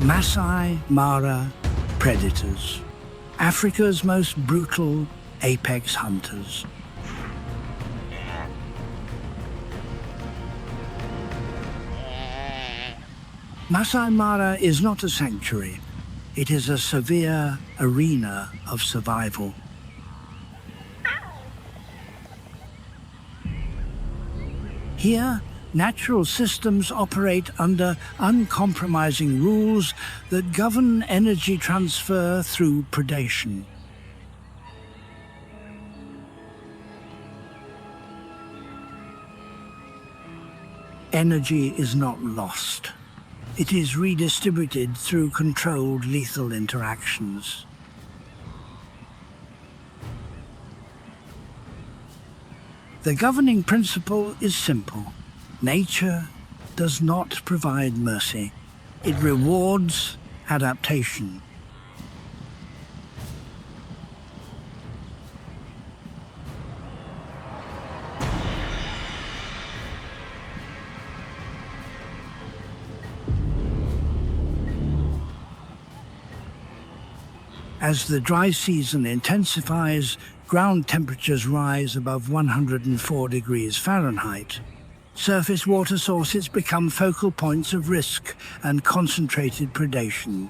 Masai Mara predators, Africa's most brutal apex hunters. Masai Mara is not a sanctuary. It is a severe arena of survival. Here, natural systems operate under uncompromising rules that govern energy transfer through predation. Energy is not lost. It is redistributed through controlled lethal interactions. The governing principle is simple. Nature does not provide mercy. It rewards adaptation. As the dry season intensifies, ground temperatures rise above 104 degrees Fahrenheit. Surface water sources become focal points of risk and concentrated predation.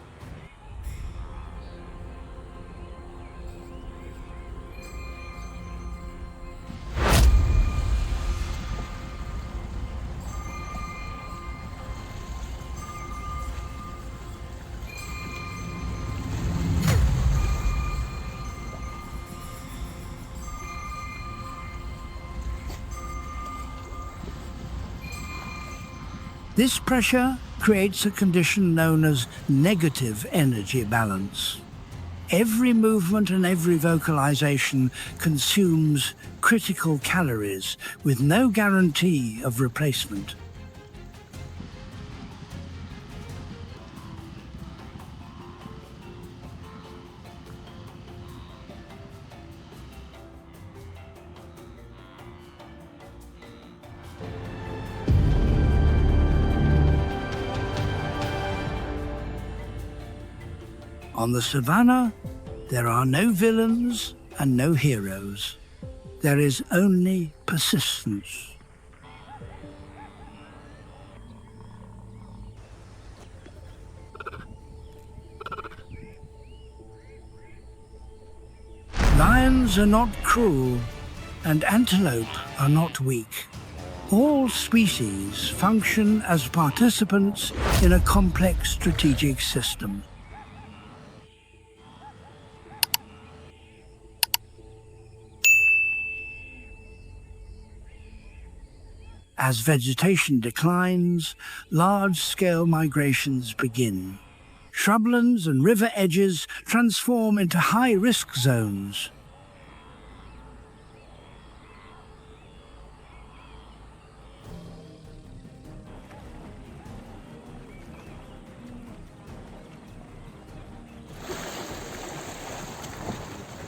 This pressure creates a condition known as negative energy balance. Every movement and every vocalization consumes critical calories with no guarantee of replacement. On the savannah, there are no villains and no heroes. There is only persistence. Lions are not cruel, and antelope are not weak. All species function as participants in a complex strategic system. As vegetation declines, large-scale migrations begin. Shrublands and river edges transform into high-risk zones.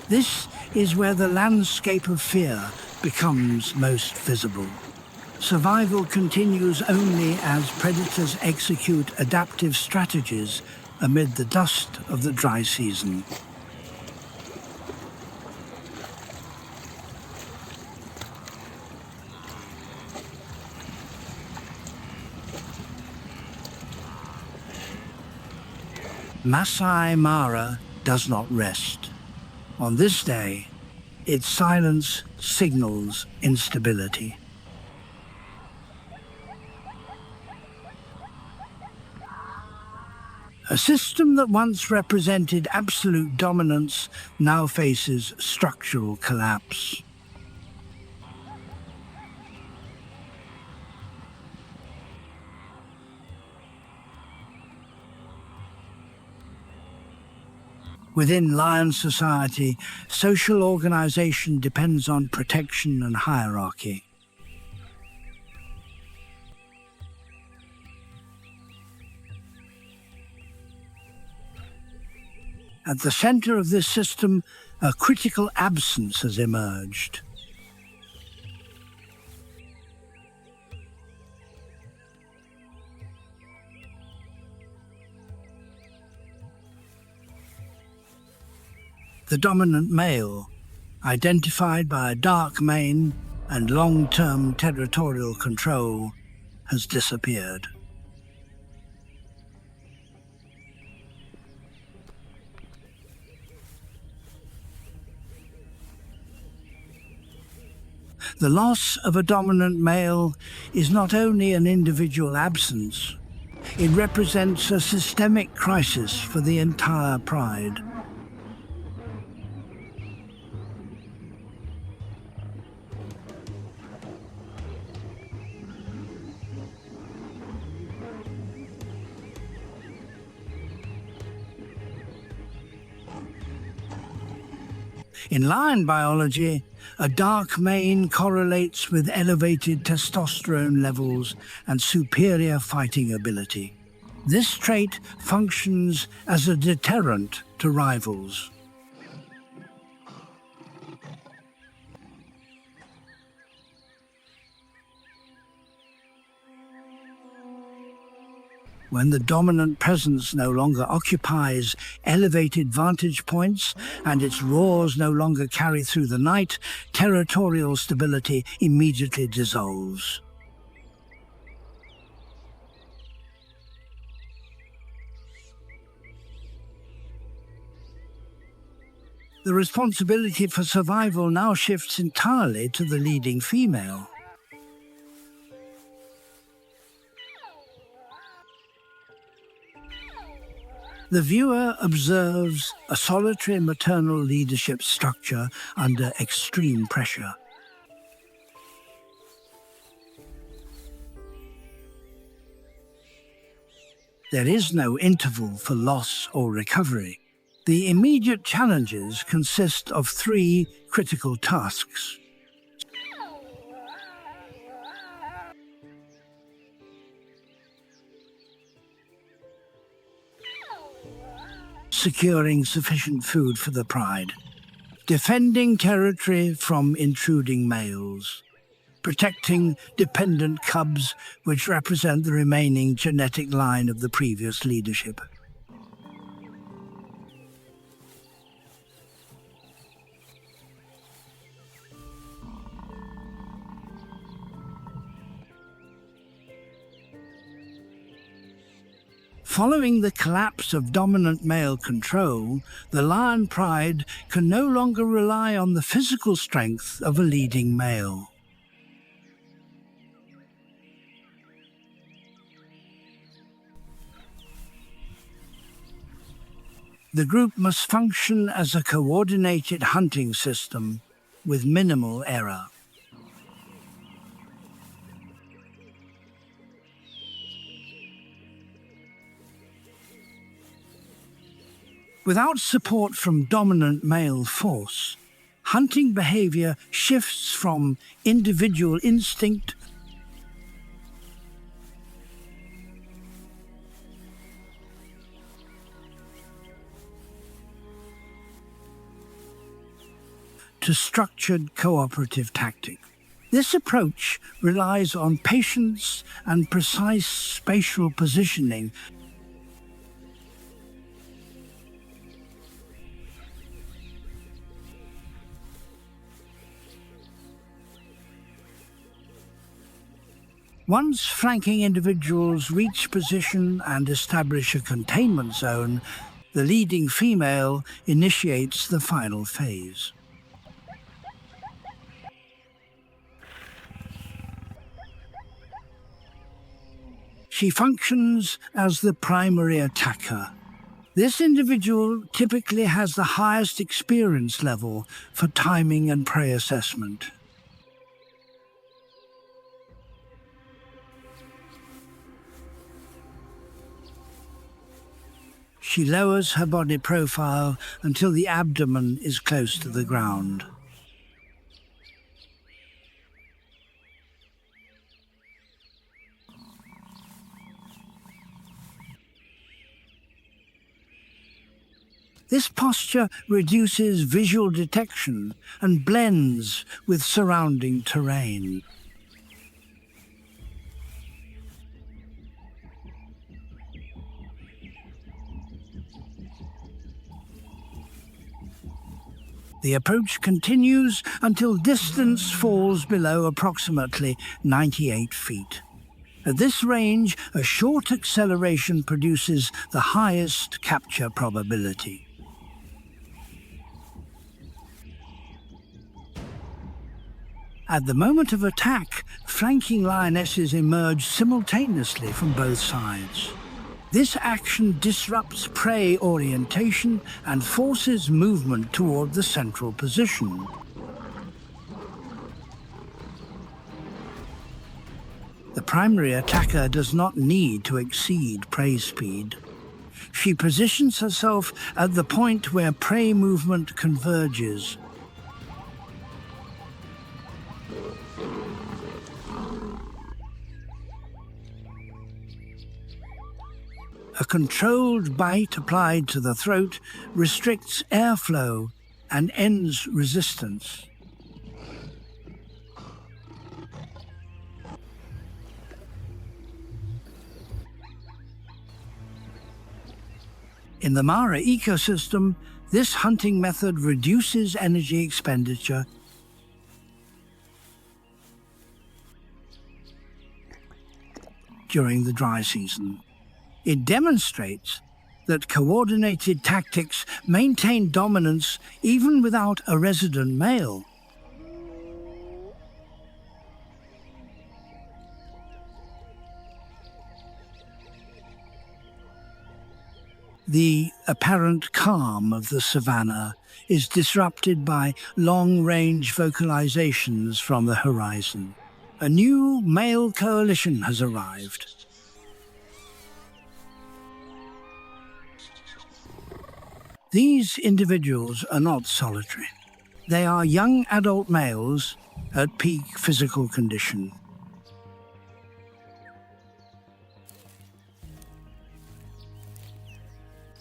This is where the landscape of fear becomes most visible. Survival continues only as predators execute adaptive strategies amid the dust of the dry season. Masai Mara does not rest. On this day, its silence signals instability. A system that once represented absolute dominance now faces structural collapse. Within lion society, social organization depends on protection and hierarchy. At the center of this system, a critical absence has emerged. The dominant male, identified by a dark mane and long-term territorial control, has disappeared. The loss of a dominant male is not only an individual absence, it represents a systemic crisis for the entire pride. In lion biology, a dark mane correlates with elevated testosterone levels and superior fighting ability. This trait functions as a deterrent to rivals. When the dominant presence no longer occupies elevated vantage points and its roars no longer carry through the night, territorial stability immediately dissolves. The responsibility for survival now shifts entirely to the leading female. The viewer observes a solitary maternal leadership structure under extreme pressure. There is no interval for loss or recovery. The immediate challenges consist of 3 critical tasks. Securing sufficient food for the pride, defending territory from intruding males, protecting dependent cubs which represent the remaining genetic line of the previous leadership. Following the collapse of dominant male control, the lion pride can no longer rely on the physical strength of a leading male. The group must function as a coordinated hunting system with minimal error. Without support from dominant male force, hunting behavior shifts from individual instinct to structured cooperative tactic. This approach relies on patience and precise spatial positioning . Once flanking individuals reach position and establish a containment zone, the leading female initiates the final phase. She functions as the primary attacker. This individual typically has the highest experience level for timing and prey assessment. She lowers her body profile until the abdomen is close to the ground. This posture reduces visual detection and blends with surrounding terrain. The approach continues until distance falls below approximately 98 feet. At this range, a short acceleration produces the highest capture probability. At the moment of attack, flanking lionesses emerge simultaneously from both sides. This action disrupts prey orientation and forces movement toward the central position. The primary attacker does not need to exceed prey speed. She positions herself at the point where prey movement converges. A controlled bite applied to the throat restricts airflow and ends resistance. In the Mara ecosystem, this hunting method reduces energy expenditure during the dry season. It demonstrates that coordinated tactics maintain dominance even without a resident male. The apparent calm of the savannah is disrupted by long-range vocalizations from the horizon. A new male coalition has arrived. These individuals are not solitary. They are young adult males at peak physical condition.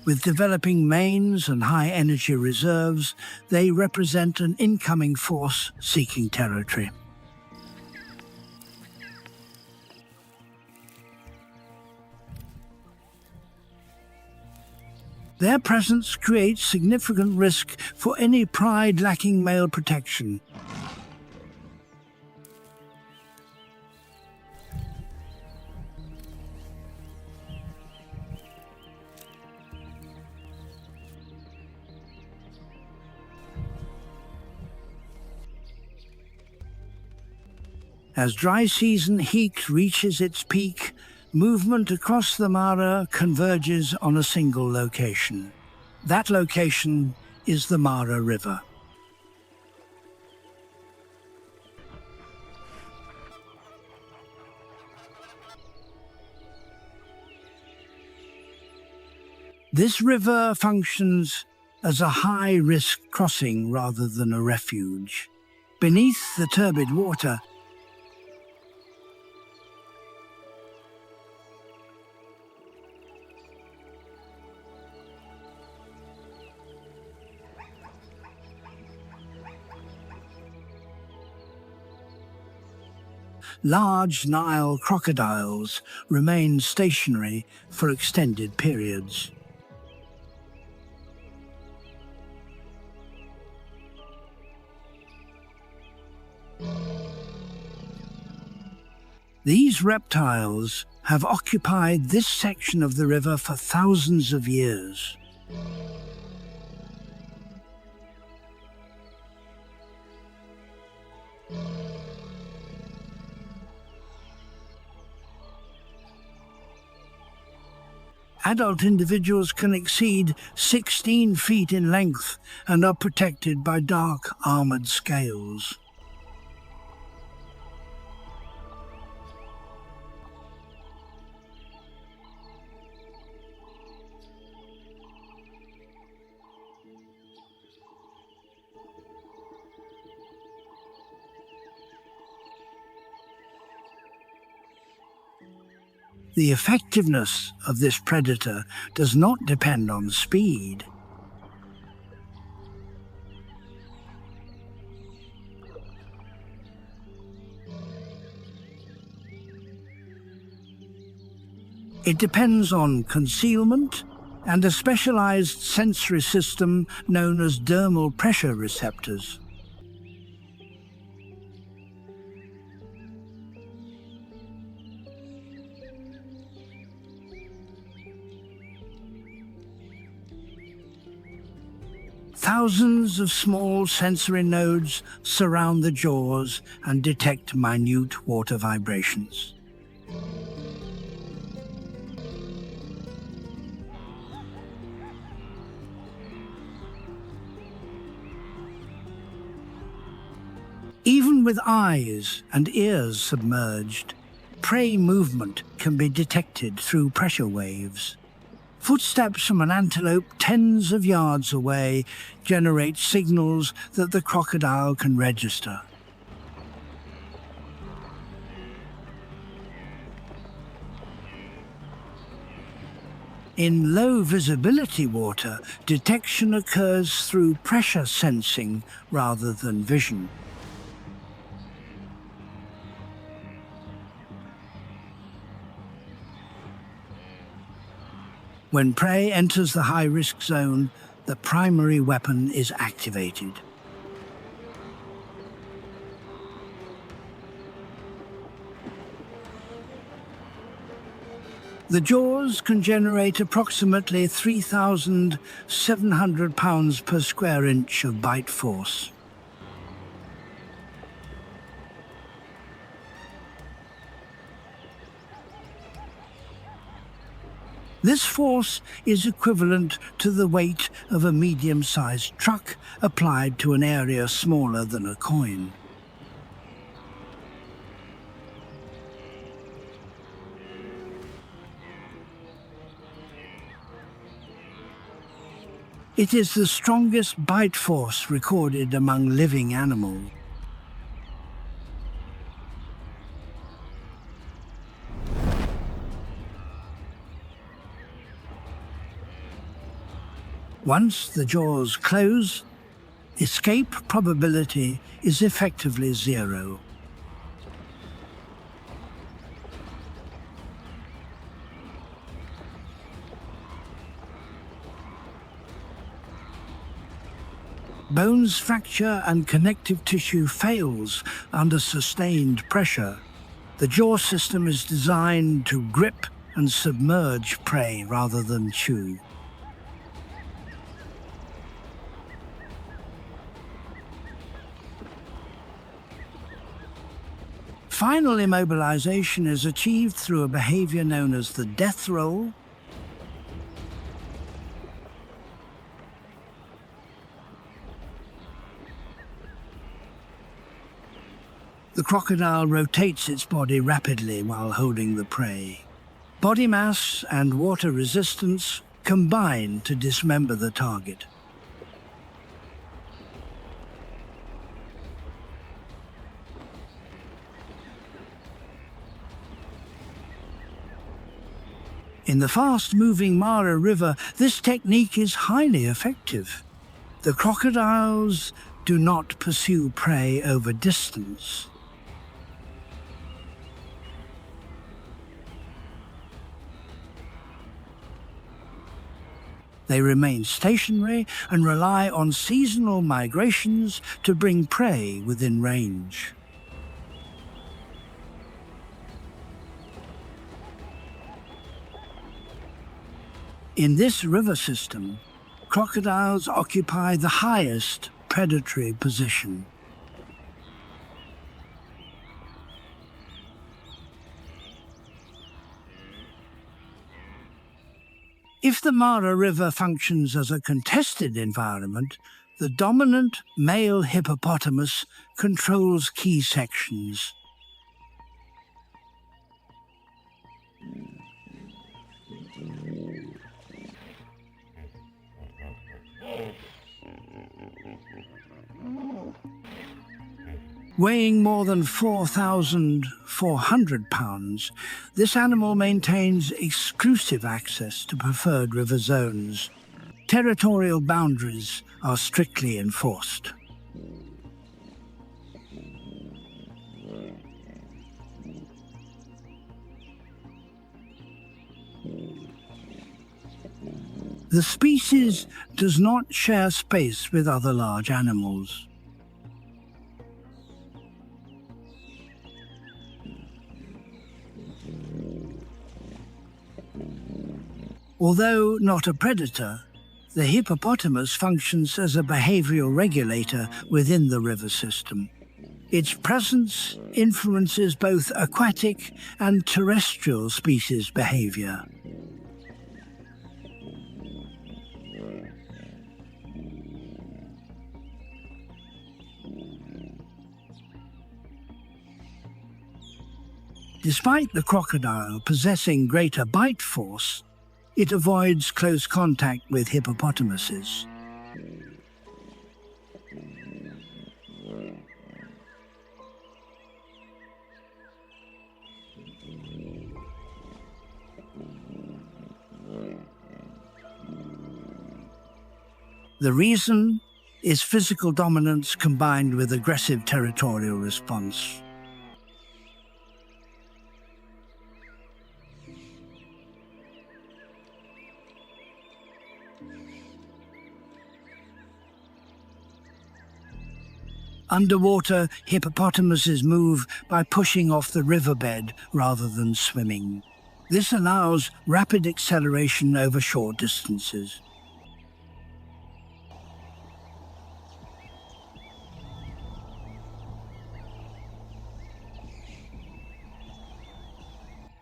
With developing manes and high energy reserves, they represent an incoming force seeking territory. Their presence creates significant risk for any pride lacking male protection. As dry season heat reaches its peak, movement across the Mara converges on a single location. That location is the Mara River. This river functions as a high-risk crossing rather than a refuge. Beneath the turbid water, large Nile crocodiles remain stationary for extended periods. These reptiles have occupied this section of the river for thousands of years. Adult individuals can exceed 16 feet in length and are protected by dark armored scales. The effectiveness of this predator does not depend on speed. It depends on concealment and a specialized sensory system known as dermal pressure receptors. Thousands of small sensory nodes surround the jaws and detect minute water vibrations. Even with eyes and ears submerged, prey movement can be detected through pressure waves. Footsteps from an antelope tens of yards away generate signals that the crocodile can register. In low visibility water, detection occurs through pressure sensing rather than vision. When prey enters the high-risk zone, the primary weapon is activated. The jaws can generate approximately 3,700 pounds per square inch of bite force. This force is equivalent to the weight of a medium-sized truck applied to an area smaller than a coin. It is the strongest bite force recorded among living animals. Once the jaws close, escape probability is effectively zero. Bones fracture and connective tissue fails under sustained pressure. The jaw system is designed to grip and submerge prey rather than chew. Final immobilization is achieved through a behavior known as the death roll. The crocodile rotates its body rapidly while holding the prey. Body mass and water resistance combine to dismember the target. In the fast-moving Mara River, this technique is highly effective. The crocodiles do not pursue prey over distance. They remain stationary and rely on seasonal migrations to bring prey within range. In this river system, crocodiles occupy the highest predatory position. If the Mara River functions as a contested environment, the dominant male hippopotamus controls key sections. Weighing more than 4,400 pounds, this animal maintains exclusive access to preferred river zones. Territorial boundaries are strictly enforced. The species does not share space with other large animals. Although not a predator, the hippopotamus functions as a behavioral regulator within the river system. Its presence influences both aquatic and terrestrial species behavior. Despite the crocodile possessing greater bite force, it avoids close contact with hippopotamuses. The reason is physical dominance combined with aggressive territorial response. Underwater, hippopotamuses move by pushing off the riverbed rather than swimming. This allows rapid acceleration over short distances.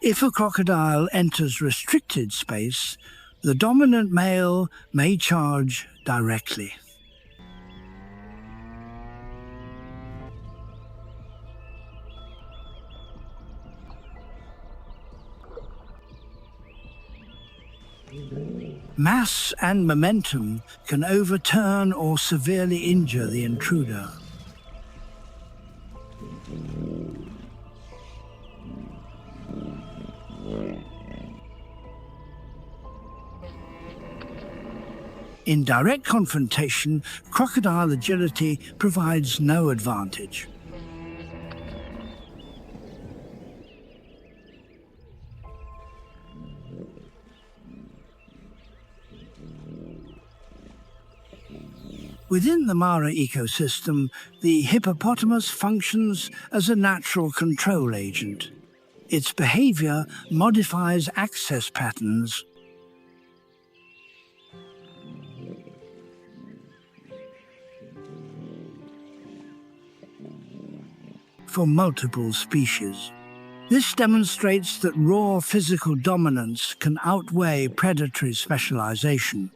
If a crocodile enters restricted space, the dominant male may charge directly. Mass and momentum can overturn or severely injure the intruder. In direct confrontation, crocodile agility provides no advantage. Within the Mara ecosystem, the hippopotamus functions as a natural control agent. Its behavior modifies access patterns for multiple species. This demonstrates that raw physical dominance can outweigh predatory specialization.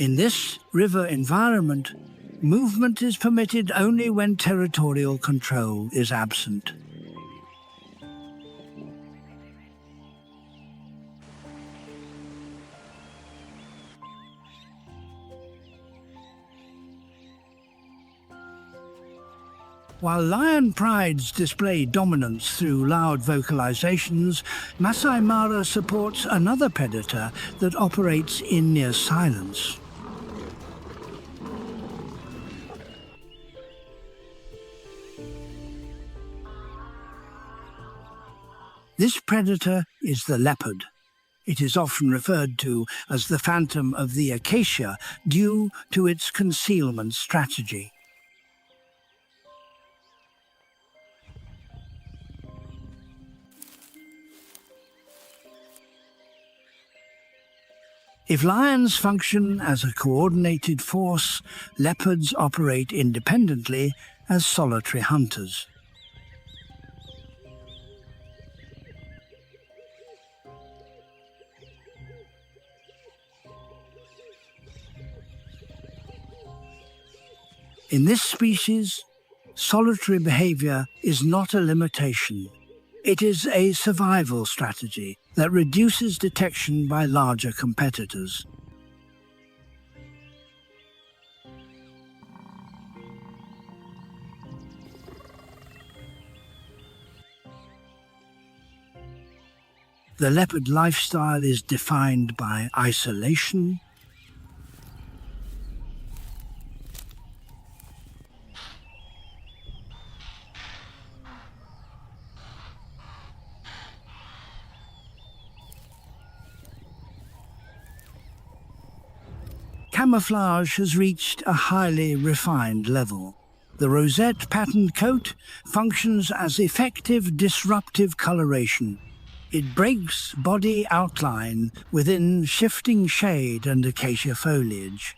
In this river environment, movement is permitted only when territorial control is absent. While lion prides display dominance through loud vocalizations, Masai Mara supports another predator that operates in near silence. This predator is the leopard. It is often referred to as the phantom of the acacia due to its concealment strategy. If lions function as a coordinated force, leopards operate independently as solitary hunters. In this species, solitary behavior is not a limitation. It is a survival strategy that reduces detection by larger competitors. The leopard lifestyle is defined by isolation, Camouflage has reached a highly refined level. The rosette-patterned coat functions as effective disruptive coloration. It breaks body outline within shifting shade and acacia foliage.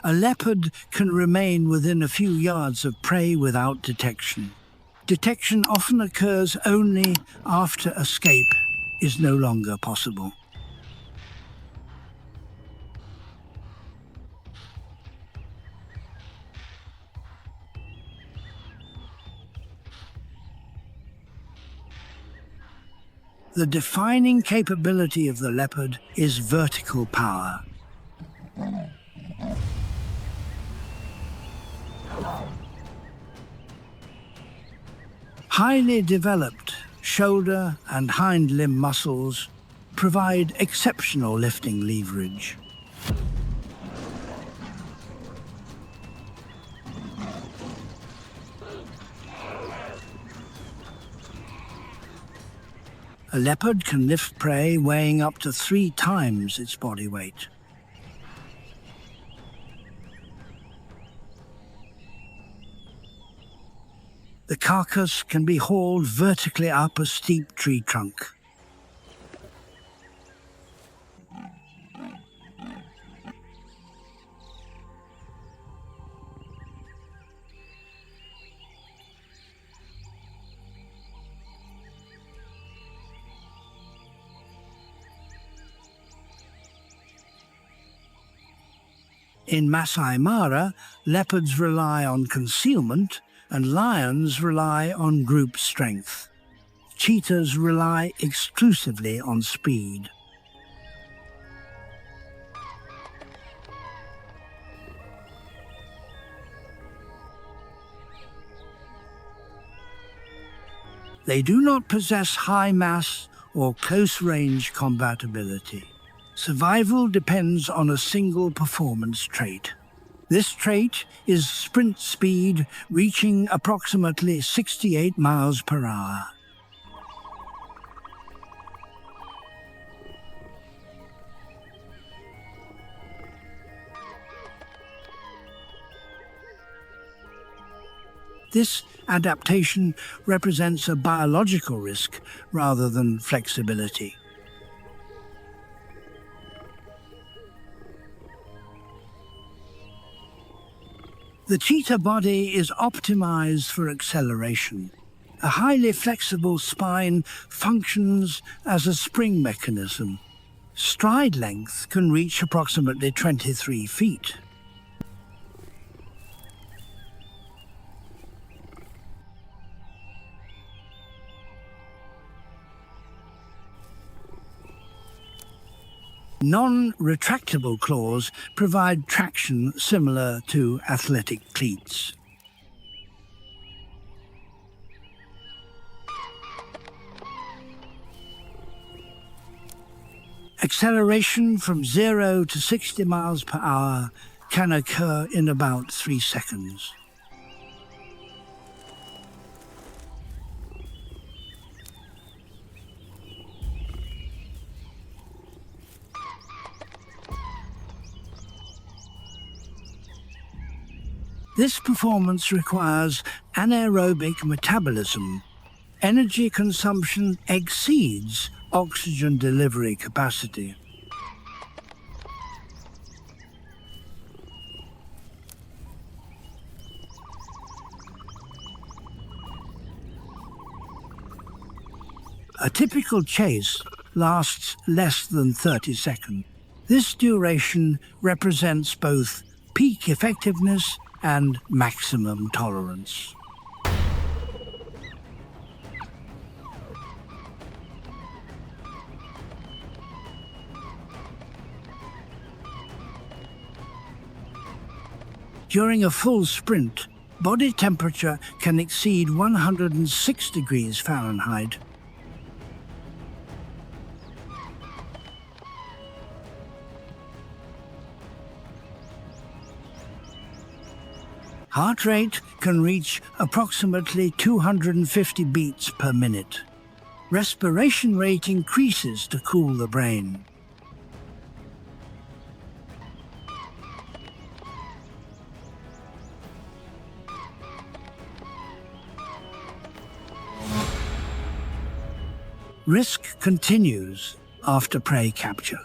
A leopard can remain within a few yards of prey without detection. Detection often occurs only after escape is no longer possible. The defining capability of the leopard is vertical power. Highly developed shoulder and hind limb muscles provide exceptional lifting leverage. A leopard can lift prey weighing up to 3 times its body weight. The carcass can be hauled vertically up a steep tree trunk. In Masai Mara, leopards rely on concealment and lions rely on group strength. Cheetahs rely exclusively on speed. They do not possess high mass or close-range combatability. Survival depends on a single performance trait. This trait is sprint speed reaching approximately 68 miles per hour. This adaptation represents a biological risk rather than flexibility. The cheetah body is optimized for acceleration. A highly flexible spine functions as a spring mechanism. Stride length can reach approximately 23 feet. Non-retractable claws provide traction similar to athletic cleats. Acceleration from 0 to 60 miles per hour can occur in about 3 seconds. This performance requires anaerobic metabolism. Energy consumption exceeds oxygen delivery capacity. A typical chase lasts less than 30 seconds. This duration represents both peak effectiveness and maximum tolerance. During a full sprint, body temperature can exceed 106 degrees Fahrenheit. Heart rate can reach approximately 250 beats per minute. Respiration rate increases to cool the brain. Risk continues after prey capture.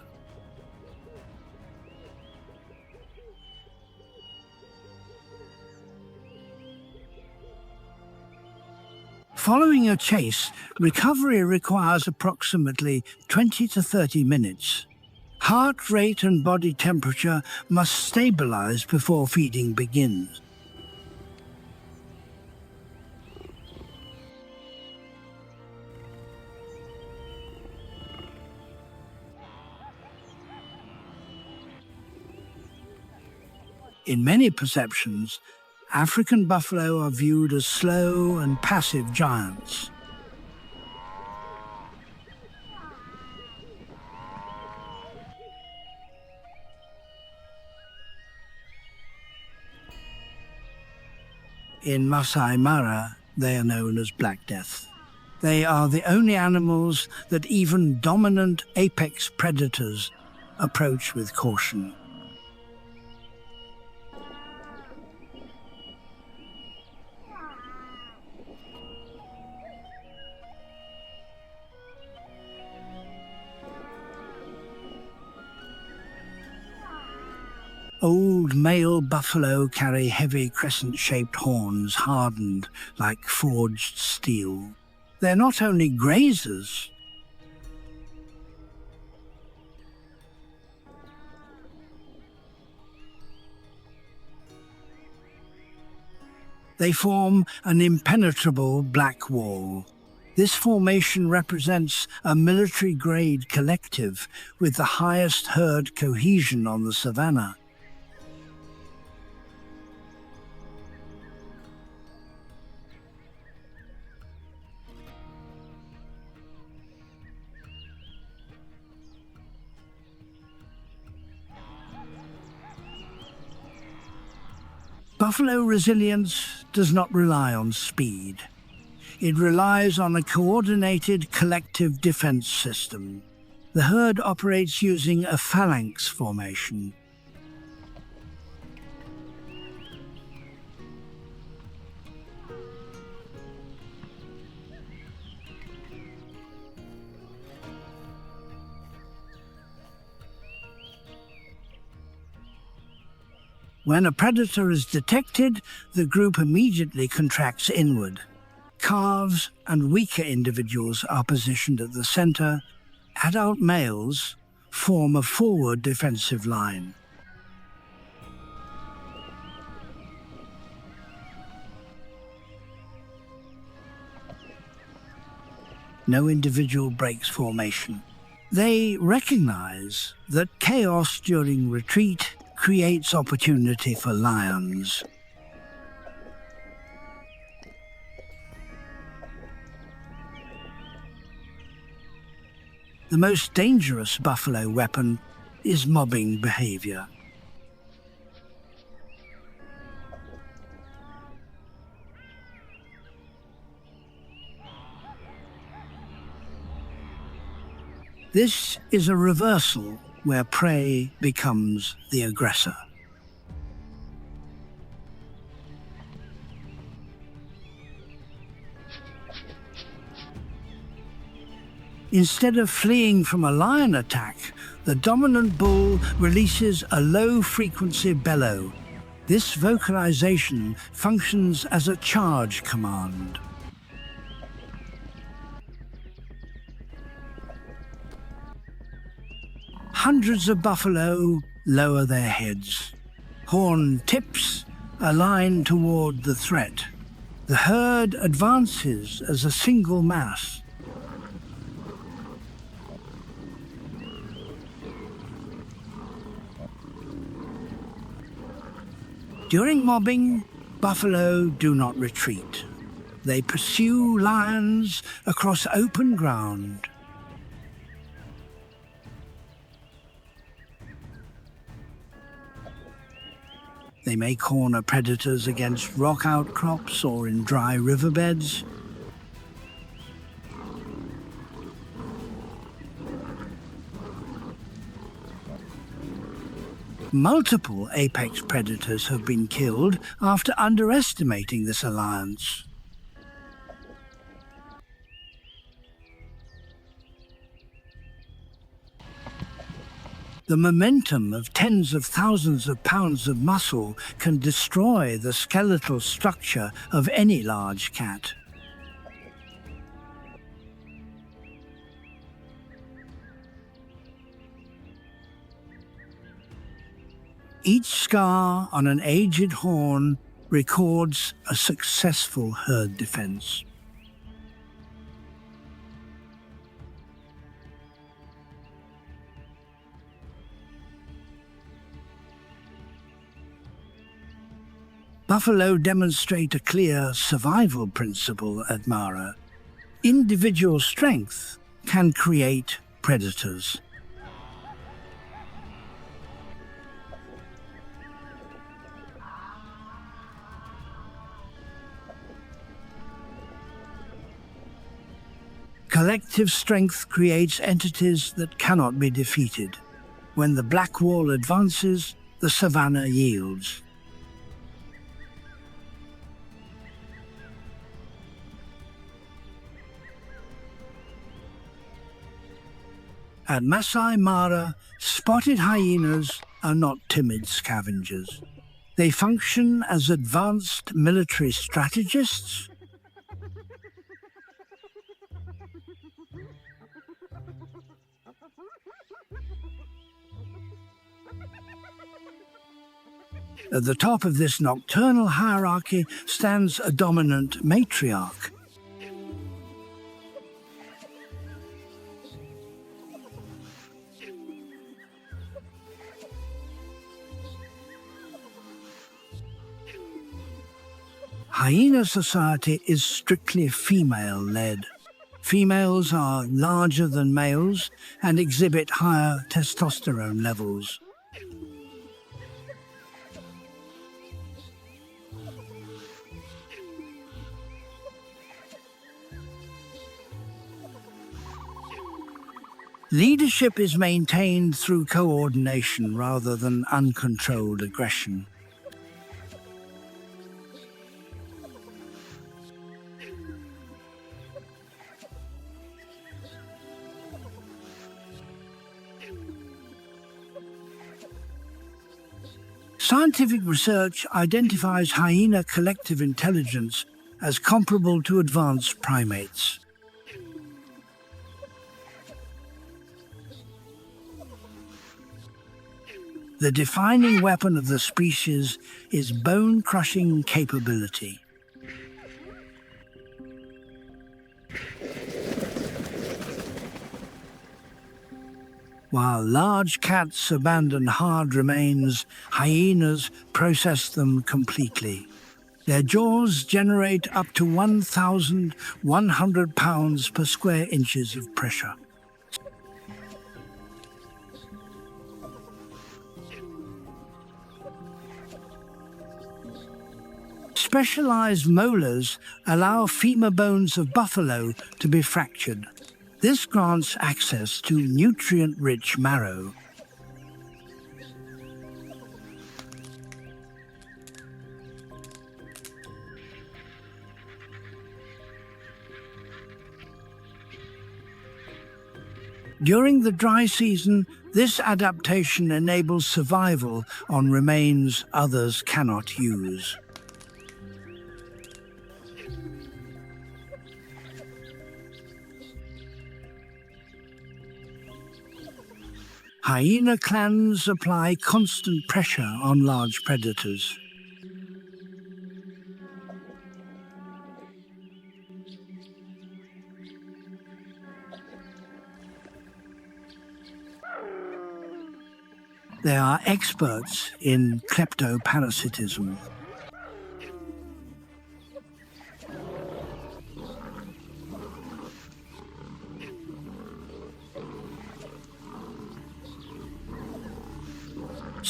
Following a chase, recovery requires approximately 20 to 30 minutes. Heart rate and body temperature must stabilize before feeding begins. In many perceptions, African buffalo are viewed as slow and passive giants. In Masai Mara, they are known as Black Death. They are the only animals that even dominant apex predators approach with caution. Old male buffalo carry heavy crescent-shaped horns hardened like forged steel. They're not only grazers, they form an impenetrable black wall. This formation represents a military-grade collective with the highest herd cohesion on the savanna. Buffalo resilience does not rely on speed. It relies on a coordinated collective defense system. The herd operates using a phalanx formation. When a predator is detected, the group immediately contracts inward. Calves and weaker individuals are positioned at the center. Adult males form a forward defensive line. No individual breaks formation. They recognize that chaos during retreat creates opportunity for lions. The most dangerous buffalo weapon is mobbing behavior. This is a reversal where prey becomes the aggressor. Instead of fleeing from a lion attack, the dominant bull releases a low-frequency bellow. This vocalization functions as a charge command. Hundreds of buffalo lower their heads. Horn tips align toward the threat. The herd advances as a single mass. During mobbing, buffalo do not retreat. They pursue lions across open ground. They may corner predators against rock outcrops or in dry riverbeds. Multiple apex predators have been killed after underestimating this alliance. The momentum of tens of thousands of pounds of muscle can destroy the skeletal structure of any large cat. Each scar on an aged horn records a successful herd defense. Buffalo demonstrate a clear survival principle at Mara. Individual strength can create predators. Collective strength creates entities that cannot be defeated. When the black wall advances, the savanna yields. At Masai Mara, spotted hyenas are not timid scavengers. They function as advanced military strategists. At the top of this nocturnal hierarchy stands a dominant matriarch. Hyena society is strictly female-led. Females are larger than males and exhibit higher testosterone levels. Leadership is maintained through coordination rather than uncontrolled aggression. Scientific research identifies hyena collective intelligence as comparable to advanced primates. The defining weapon of the species is bone-crushing capability. While large cats abandon hard remains, hyenas process them completely. Their jaws generate up to 1,100 pounds per square inches of pressure. Specialized molars allow femur bones of buffalo to be fractured. This grants access to nutrient-rich marrow. During the dry season, this adaptation enables survival on remains others cannot use. Hyena clans apply constant pressure on large predators. They are experts in kleptoparasitism.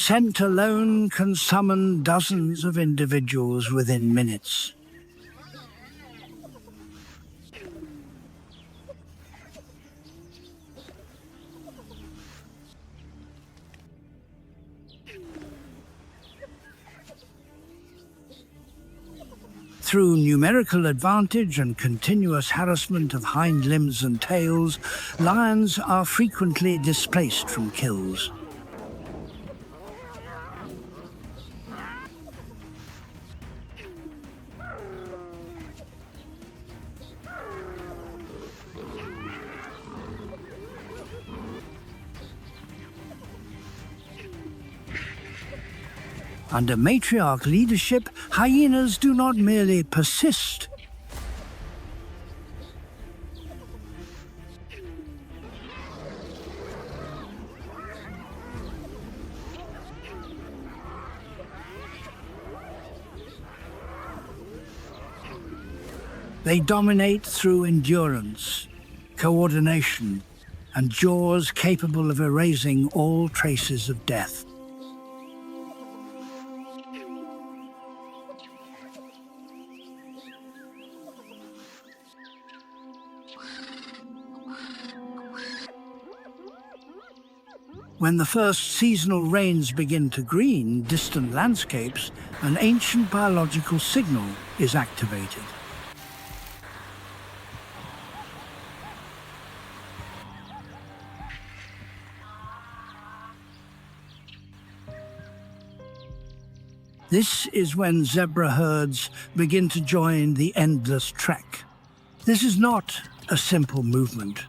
Scent alone can summon dozens of individuals within minutes. Through numerical advantage and continuous harassment of hind limbs and tails, lions are frequently displaced from kills. Under matriarch leadership, hyenas do not merely persist. They dominate through endurance, coordination, and jaws capable of erasing all traces of death. When the first seasonal rains begin to green distant landscapes, an ancient biological signal is activated. This is when zebra herds begin to join the endless trek. This is not a simple movement.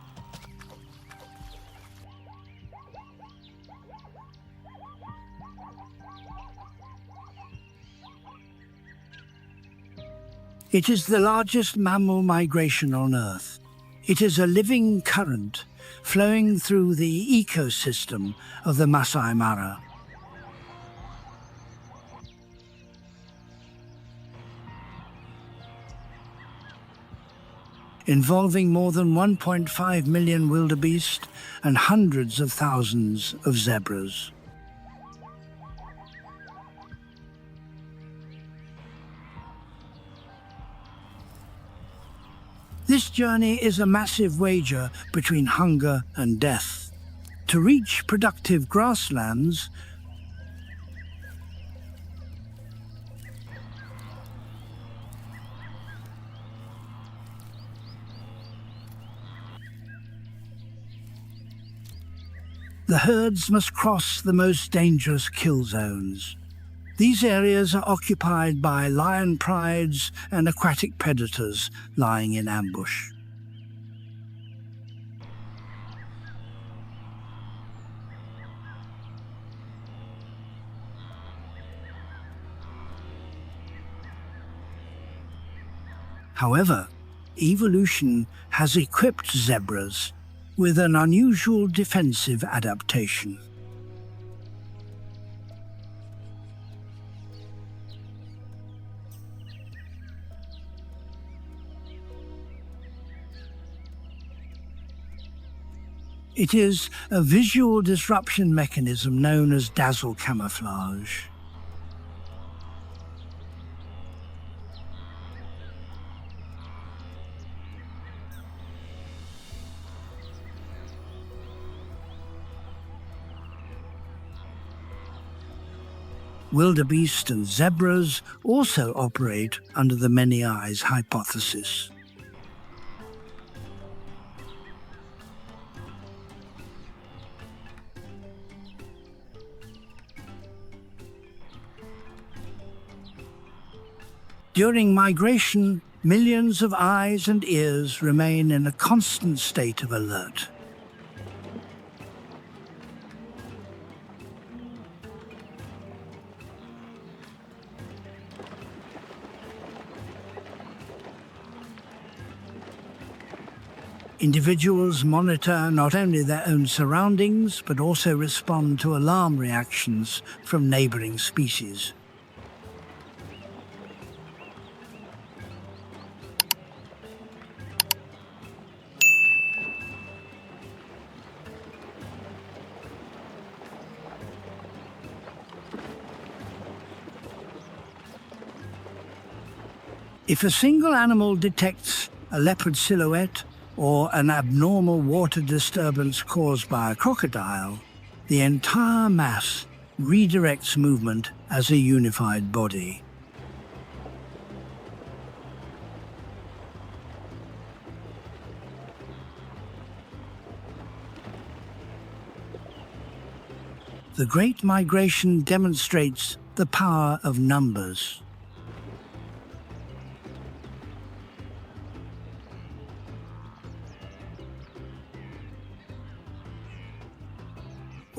It is the largest mammal migration on Earth. It is a living current flowing through the ecosystem of the Masai Mara. Involving more than 1.5 million wildebeest and hundreds of thousands of zebras. This journey is a massive wager between hunger and death. To reach productive grasslands, the herds must cross the most dangerous kill zones. These areas are occupied by lion prides and aquatic predators lying in ambush. However, evolution has equipped zebras with an unusual defensive adaptation. It is a visual disruption mechanism known as Dazzle camouflage. Wildebeest and zebras also operate under the many eyes hypothesis. During migration, millions of eyes and ears remain in a constant state of alert. Individuals monitor not only their own surroundings, but also respond to alarm reactions from neighboring species. If a single animal detects a leopard silhouette or an abnormal water disturbance caused by a crocodile, the entire mass redirects movement as a unified body. The Great Migration demonstrates the power of numbers.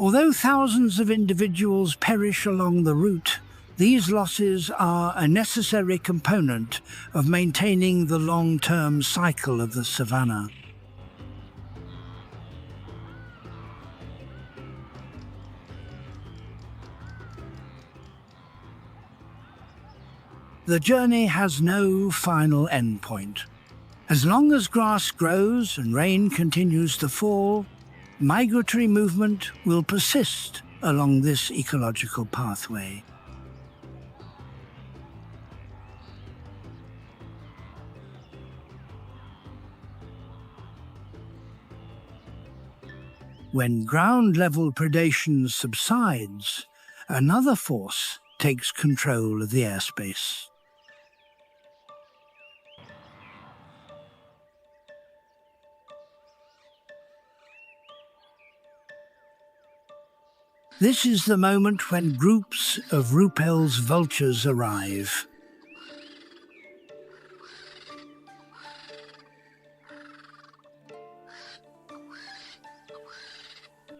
Although thousands of individuals perish along the route, these losses are a necessary component of maintaining the long-term cycle of the savanna. The journey has no final endpoint. As long as grass grows and rain continues to fall, migratory movement will persist along this ecological pathway. When ground-level predation subsides, another force takes control of the airspace. This is the moment when groups of Ruppel's vultures arrive.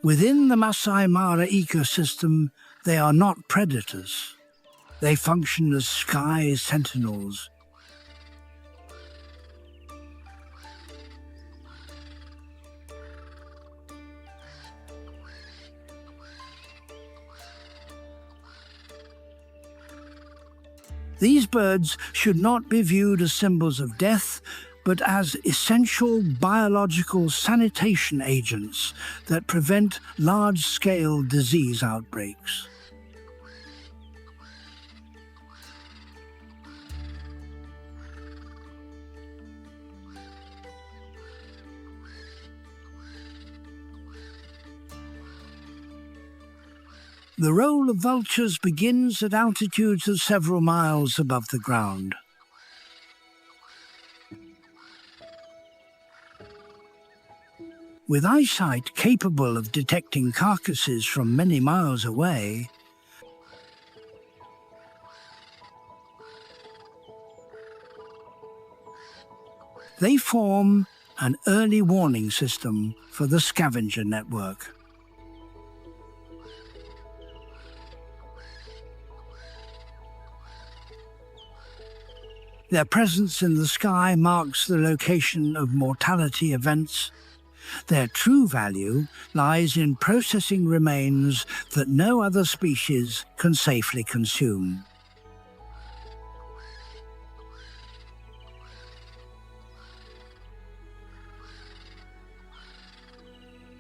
Within the Masai Mara ecosystem, they are not predators. They function as sky sentinels. These birds should not be viewed as symbols of death, but as essential biological sanitation agents that prevent large-scale disease outbreaks. The role of vultures begins at altitudes of several miles above the ground. With eyesight capable of detecting carcasses from many miles away, they form an early warning system for the scavenger network. Their presence in the sky marks the location of mortality events. Their true value lies in processing remains that no other species can safely consume.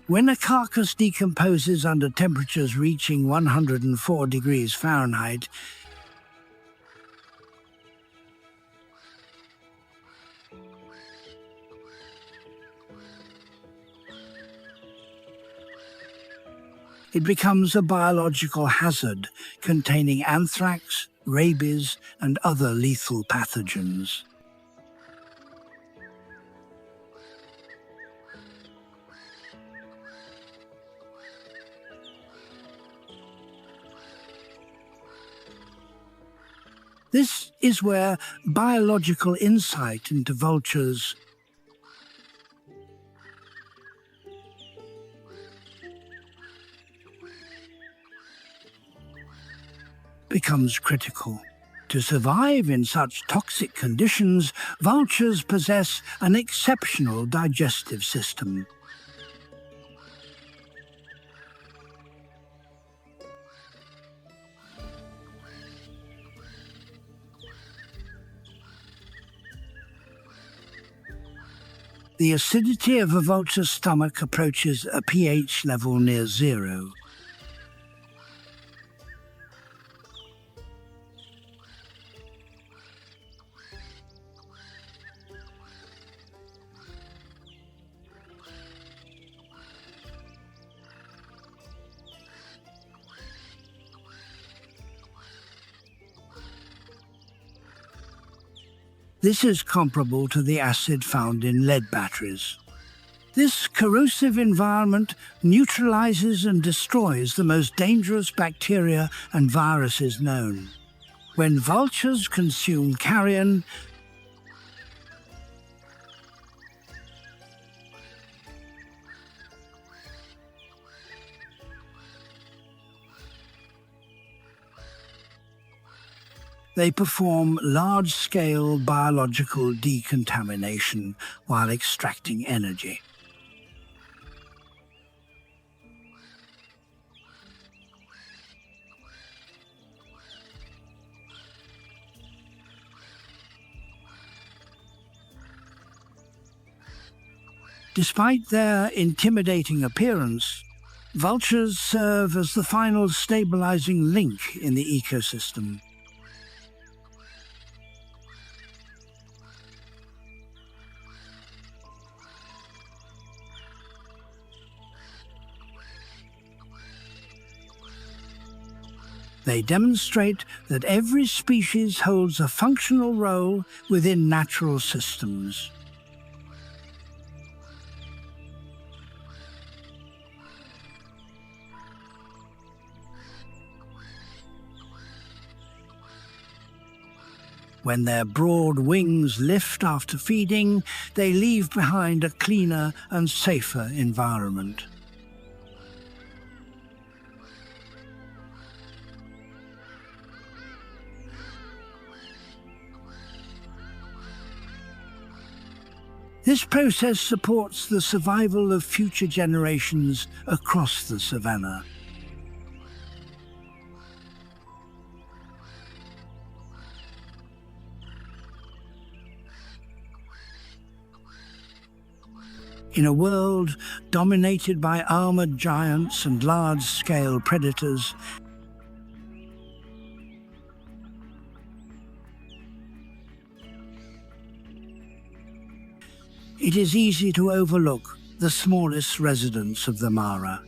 When a carcass decomposes under temperatures reaching 104 degrees Fahrenheit, it becomes a biological hazard containing anthrax, rabies, and other lethal pathogens. This is where biological insight into vultures becomes critical. To survive in such toxic conditions, vultures possess an exceptional digestive system. The acidity of a vulture's stomach approaches a pH level near 0. This is comparable to the acid found in lead batteries. This corrosive environment neutralizes and destroys the most dangerous bacteria and viruses known. When vultures consume carrion, they perform large-scale biological decontamination while extracting energy. Despite their intimidating appearance, vultures serve as the final stabilizing link in the ecosystem. They demonstrate that every species holds a functional role within natural systems. When their broad wings lift after feeding, they leave behind a cleaner and safer environment. This process supports the survival of future generations across the savanna. In a world dominated by armored giants and large-scale predators, it is easy to overlook the smallest residents of the Mara.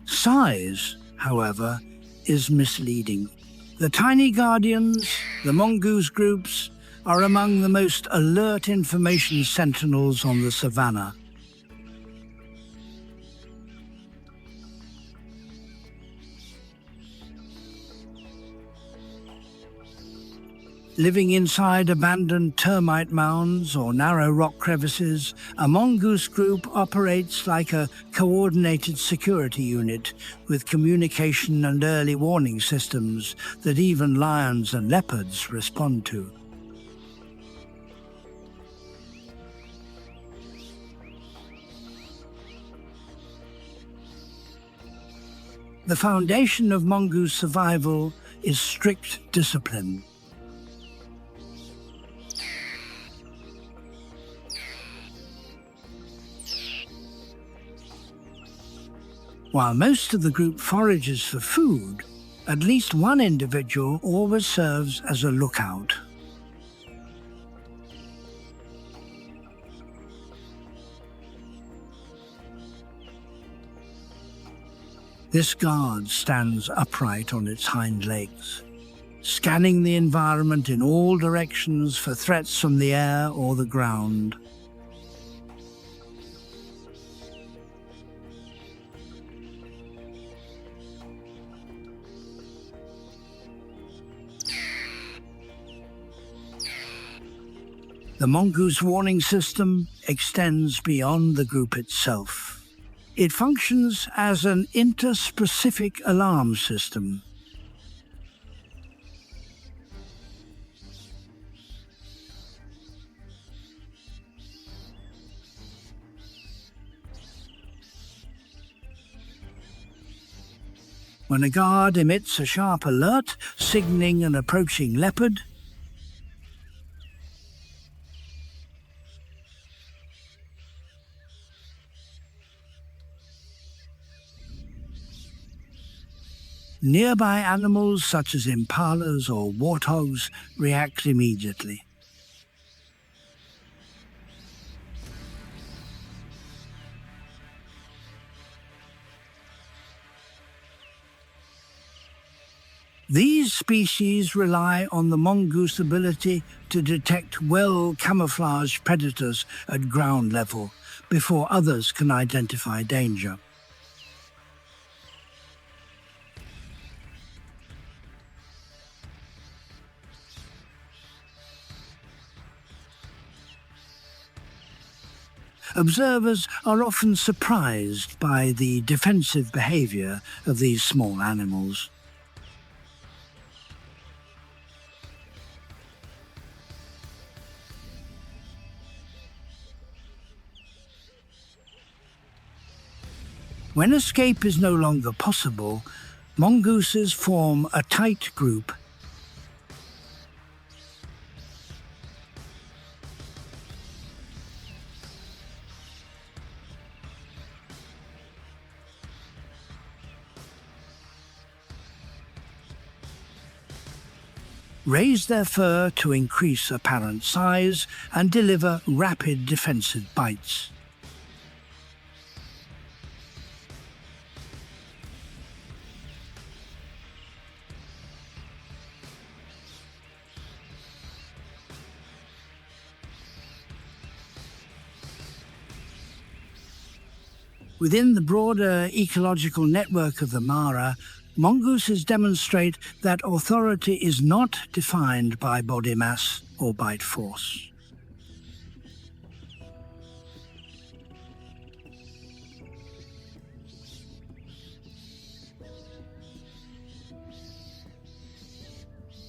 Size, however, is misleading. The tiny guardians, the mongoose groups, are among the most alert information sentinels on the savanna. Living inside abandoned termite mounds or narrow rock crevices, a mongoose group operates like a coordinated security unit with communication and early warning systems that even lions and leopards respond to. The foundation of mongoose survival is strict discipline. While most of the group forages for food, at least one individual always serves as a lookout. This guard stands upright on its hind legs, scanning the environment in all directions for threats from the air or the ground. The mongoose warning system extends beyond the group itself. It functions as an interspecific alarm system. When a guard emits a sharp alert, signaling an approaching leopard, nearby animals such as impalas or warthogs react immediately. These species rely on the mongoose ability to detect well-camouflaged predators at ground level before others can identify danger. Observers are often surprised by the defensive behavior of these small animals. When escape is no longer possible, mongooses form a tight group. Raise their fur to increase apparent size and deliver rapid defensive bites. Within the broader ecological network of the Mara, mongooses demonstrate that authority is not defined by body mass or bite force.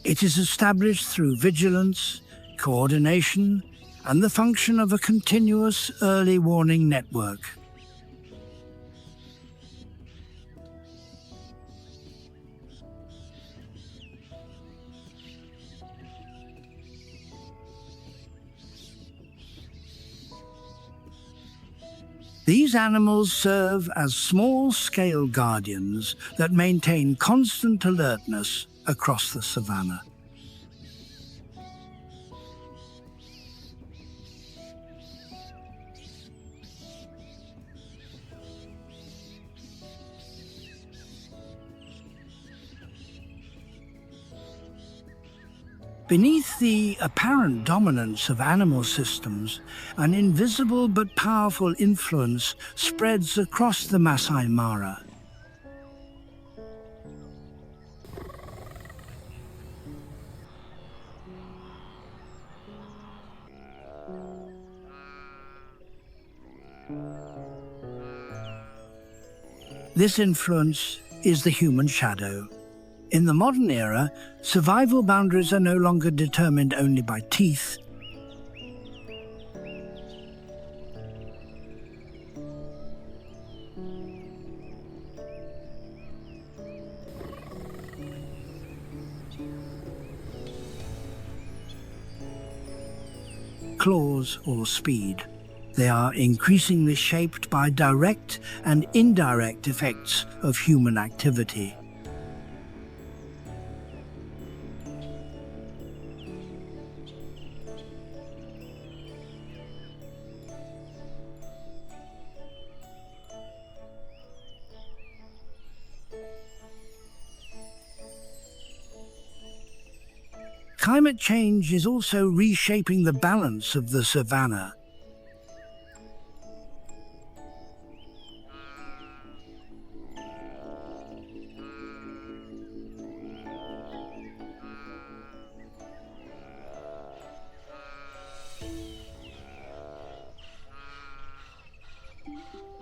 It is established through vigilance, coordination, and the function of a continuous early warning network. These animals serve as small-scale guardians that maintain constant alertness across the savanna. Beneath the apparent dominance of animal systems, an invisible but powerful influence spreads across the Masai Mara. This influence is the human shadow. In the modern era, survival boundaries are no longer determined only by teeth. Claws or speed. They are increasingly shaped by direct and indirect effects of human activity. Climate change is also reshaping the balance of the savanna.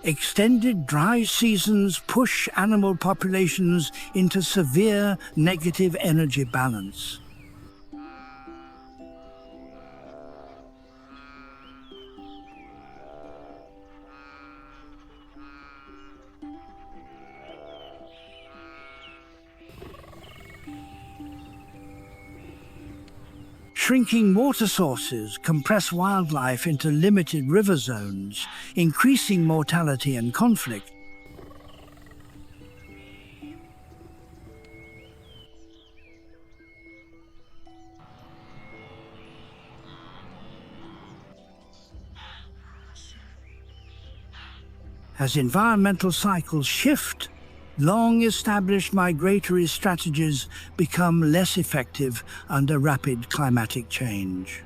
Extended dry seasons push animal populations into severe negative energy balance. Shrinking water sources compress wildlife into limited river zones, increasing mortality and conflict. As environmental cycles shift, Long-established migratory strategies become less effective under rapid climatic change.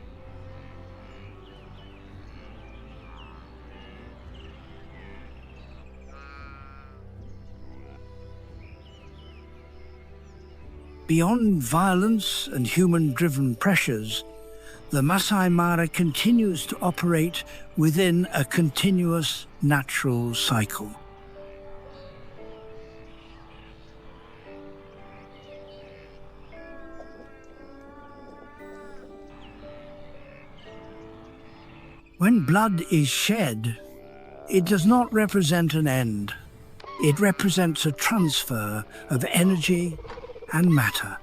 Beyond violence and human-driven pressures, the Masai Mara continues to operate within a continuous natural cycle. When blood is shed, it does not represent an end. It represents a transfer of energy and matter.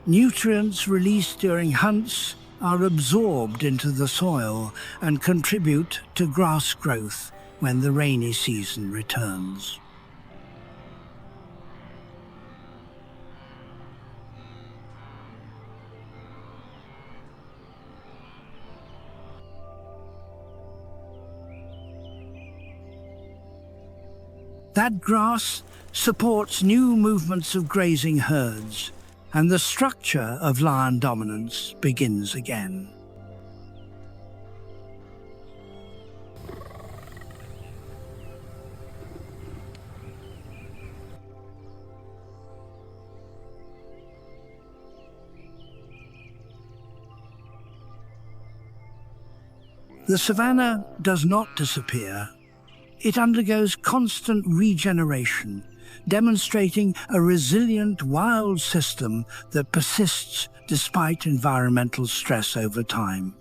Nutrients released during hunts are absorbed into the soil and contribute to grass growth when the rainy season returns. That grass supports new movements of grazing herds, and the structure of lion dominance begins again. The savanna does not disappear. It undergoes constant regeneration, demonstrating a resilient wild system that persists despite environmental stress over time.